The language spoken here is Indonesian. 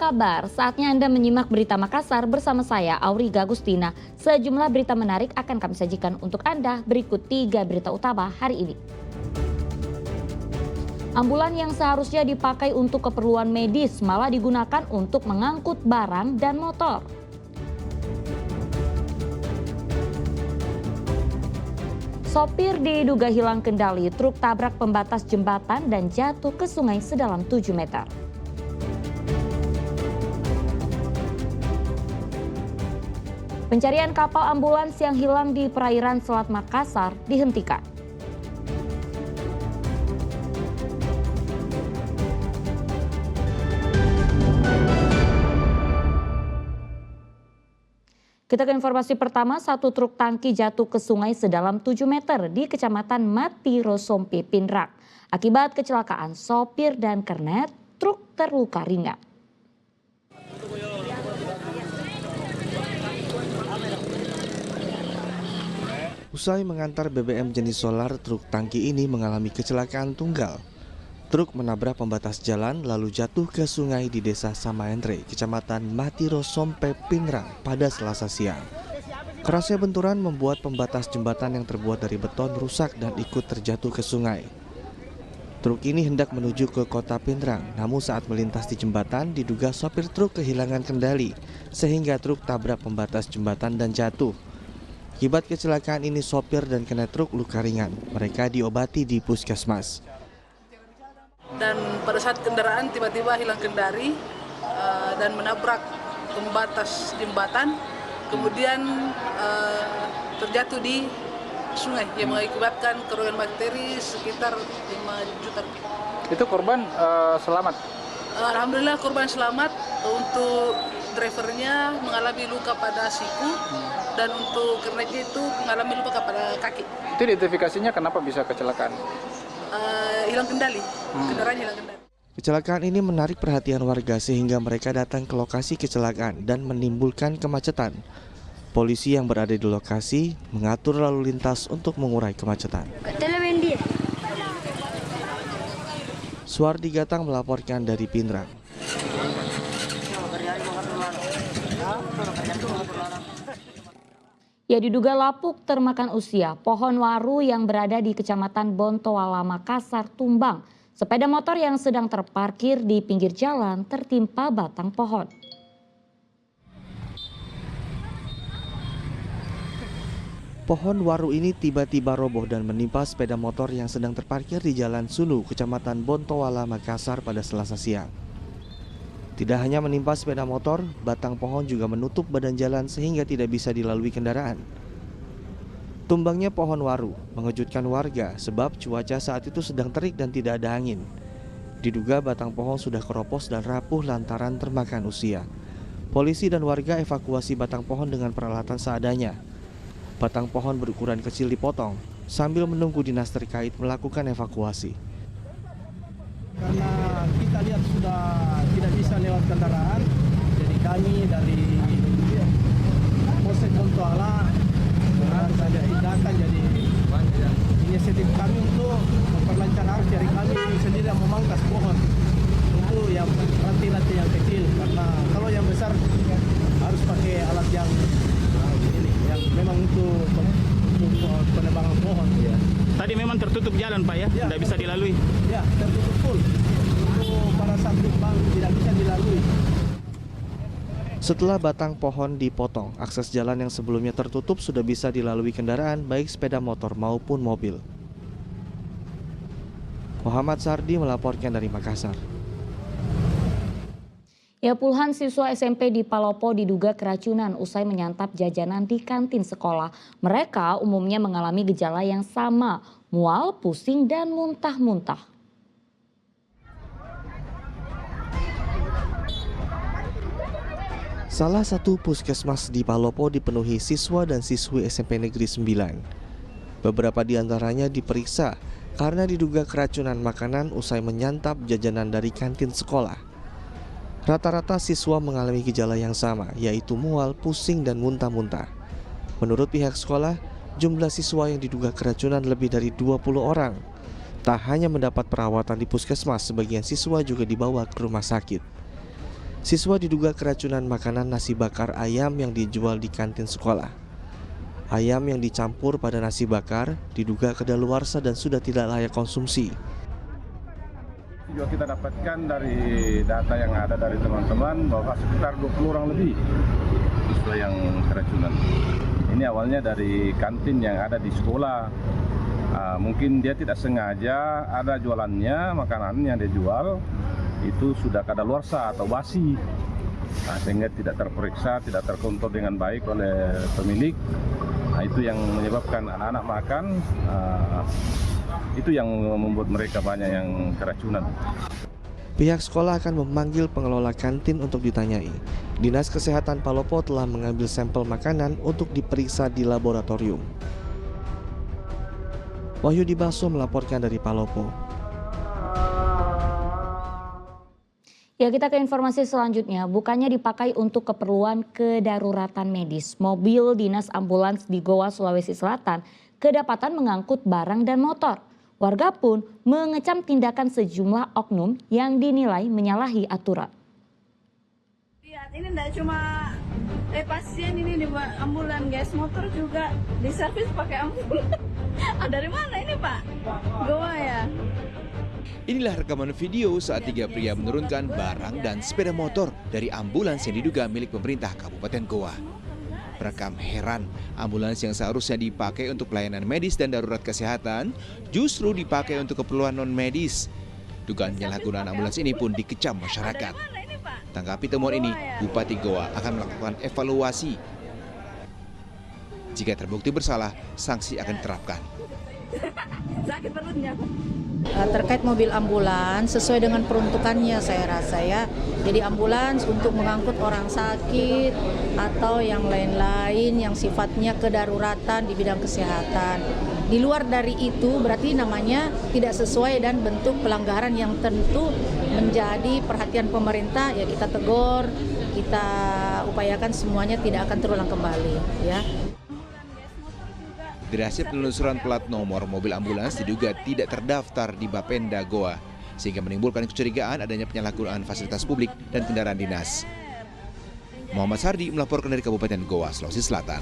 kabar? Saatnya Anda menyimak berita Makassar bersama saya, Auriga Agustina. Sejumlah berita menarik akan kami sajikan untuk Anda. Berikut 3 berita utama hari ini. Ambulan yang seharusnya dipakai untuk keperluan medis malah digunakan untuk mengangkut barang dan motor. Sopir diduga hilang kendali, truk tabrak pembatas jembatan dan jatuh ke sungai sedalam 7 meter. Pencarian kapal ambulans yang hilang di perairan Selat Makassar dihentikan. Kita ke informasi pertama, satu truk tangki jatuh ke sungai sedalam 7 meter di Kecamatan Mati Rosompe, Pindrang. Akibat kecelakaan, sopir dan kernet truk terluka ringan. Usai mengantar BBM jenis solar, truk tangki ini mengalami kecelakaan tunggal. Truk menabrak pembatas jalan lalu jatuh ke sungai di Desa Samaendre, Kecamatan Mati Rosompe, Pindrang pada Selasa siang. Kerasnya benturan membuat pembatas jembatan yang terbuat dari beton rusak dan ikut terjatuh ke sungai. Truk ini hendak menuju ke kota Pindrang, namun saat melintas di jembatan diduga sopir truk kehilangan kendali sehingga truk tabrak pembatas jembatan dan jatuh. Akibat kecelakaan ini sopir dan kernet truk luka ringan. Mereka diobati di puskesmas. Dan pada saat kendaraan tiba-tiba hilang kendali dan menabrak pembatas jembatan, kemudian terjatuh di sungai yang mengakibatkan kerugian materi sekitar 5 juta. Itu korban selamat? Alhamdulillah korban selamat. Untuk drivernya mengalami luka pada siku dan untuk kernetnya itu mengalami luka pada kaki. Itu identifikasinya kenapa bisa kecelakaan? Hilang kendali, kendaraan hilang kendali. Kecelakaan ini menarik perhatian warga sehingga mereka datang ke lokasi kecelakaan dan menimbulkan kemacetan. Polisi yang berada di lokasi mengatur lalu lintas untuk mengurai kemacetan. Suardi Gatang melaporkan dari Pindrang. Ya, diduga lapuk termakan usia, pohon waru yang berada di Kecamatan Bontoala, Makassar tumbang. Sepeda motor yang sedang terparkir di pinggir jalan tertimpa batang pohon. Pohon waru ini tiba-tiba roboh dan menimpa sepeda motor yang sedang terparkir di Jalan Sunu, Kecamatan Bontoala, Makassar pada Selasa siang. Tidak hanya menimpa sepeda motor, batang pohon juga menutup badan jalan sehingga tidak bisa dilalui kendaraan. Tumbangnya pohon waru mengejutkan warga sebab cuaca saat itu sedang terik dan tidak ada angin. Diduga batang pohon sudah keropos dan rapuh lantaran termakan usia. Polisi dan warga evakuasi batang pohon dengan peralatan seadanya. Batang pohon berukuran kecil dipotong sambil menunggu dinas terkait melakukan evakuasi. Karena kita lihat sudah tidak bisa lewat kendaraan, jadi kami dari Polsek Bontoala saja tindakan, jadi inisiatif kami untuk memperlancar arus, jadi kami sendiri yang memangkas pohon untuk yang ranting-ranting yang kecil, karena kalau yang besar harus pakai alat yang ini yang memang untuk penebangan pohon. Ya. Tadi memang tertutup jalan Pak ya? Tidak bisa dilalui? Ya, tertutup full. Untuk para saat tumbang tidak bisa dilalui. Setelah batang pohon dipotong, akses jalan yang sebelumnya tertutup sudah bisa dilalui kendaraan baik sepeda motor maupun mobil. Muhammad Sardi melaporkan dari Makassar. Ya, puluhan siswa SMP di Palopo diduga keracunan usai menyantap jajanan di kantin sekolah. Mereka umumnya mengalami gejala yang sama, mual, pusing, dan muntah-muntah. Salah satu puskesmas di Palopo dipenuhi siswa dan siswi SMP Negeri 9. Beberapa di antaranya diperiksa karena diduga keracunan makanan usai menyantap jajanan dari kantin sekolah. Rata-rata siswa mengalami gejala yang sama, yaitu mual, pusing, dan muntah-muntah. Menurut pihak sekolah, jumlah siswa yang diduga keracunan lebih dari 20 orang. Tak hanya mendapat perawatan di puskesmas, sebagian siswa juga dibawa ke rumah sakit. Siswa diduga keracunan makanan nasi bakar ayam yang dijual di kantin sekolah. Ayam yang dicampur pada nasi bakar diduga kadaluarsa dan sudah tidak layak konsumsi. Juga kita dapatkan dari data yang ada dari teman-teman bahwa sekitar 20 orang lebih siswa yang keracunan. Ini awalnya dari kantin yang ada di sekolah. Mungkin dia tidak sengaja ada jualannya, makanan yang dia jual itu sudah kadaluarsa atau basi. Sehingga tidak terperiksa, tidak terkontrol dengan baik oleh pemilik. Itu yang menyebabkan anak-anak makan, itu yang membuat mereka banyak yang keracunan. Pihak sekolah akan memanggil pengelola kantin untuk ditanyai. Dinas Kesehatan Palopo telah mengambil sampel makanan untuk diperiksa di laboratorium. Wahyudi Baso melaporkan dari Palopo. Ya, kita ke informasi selanjutnya. Bukannya dipakai untuk keperluan kedaruratan medis, mobil dinas ambulans di Goa, Sulawesi Selatan kedapatan mengangkut barang dan motor. Warga pun mengecam tindakan sejumlah oknum yang dinilai menyalahi aturan. Lihat, ini tidak cuma pasien ini di ambulan, guys, motor juga diservis pakai ambulan. Dari mana ini, Pak? Goa ya? Inilah rekaman video saat 3 pria menurunkan barang dan sepeda motor dari ambulans yang diduga milik pemerintah Kabupaten Goa. Merekam heran, ambulans yang seharusnya dipakai untuk pelayanan medis dan darurat kesehatan justru dipakai untuk keperluan non-medis. Dugaan penyalahgunaan ambulans ini pun dikecam masyarakat. Tanggapi temuan ini, Bupati Goa akan melakukan evaluasi. Jika terbukti bersalah, sanksi akan diterapkan. Sakit perutnya. Terkait mobil ambulans sesuai dengan peruntukannya, saya rasa ya. Jadi ambulans untuk mengangkut orang sakit atau yang lain-lain yang sifatnya kedaruratan di bidang kesehatan. Di luar dari itu berarti namanya tidak sesuai dan bentuk pelanggaran yang tentu menjadi perhatian pemerintah, ya kita tegur, kita upayakan semuanya tidak akan terulang kembali ya. Dari hasil penelusuran plat nomor mobil ambulans diduga tidak terdaftar di Bapenda Goa, sehingga menimbulkan kecurigaan adanya penyalahgunaan fasilitas publik dan kendaraan dinas. Muhammad Sardi melaporkan dari Kabupaten Goa, Sulawesi Selatan.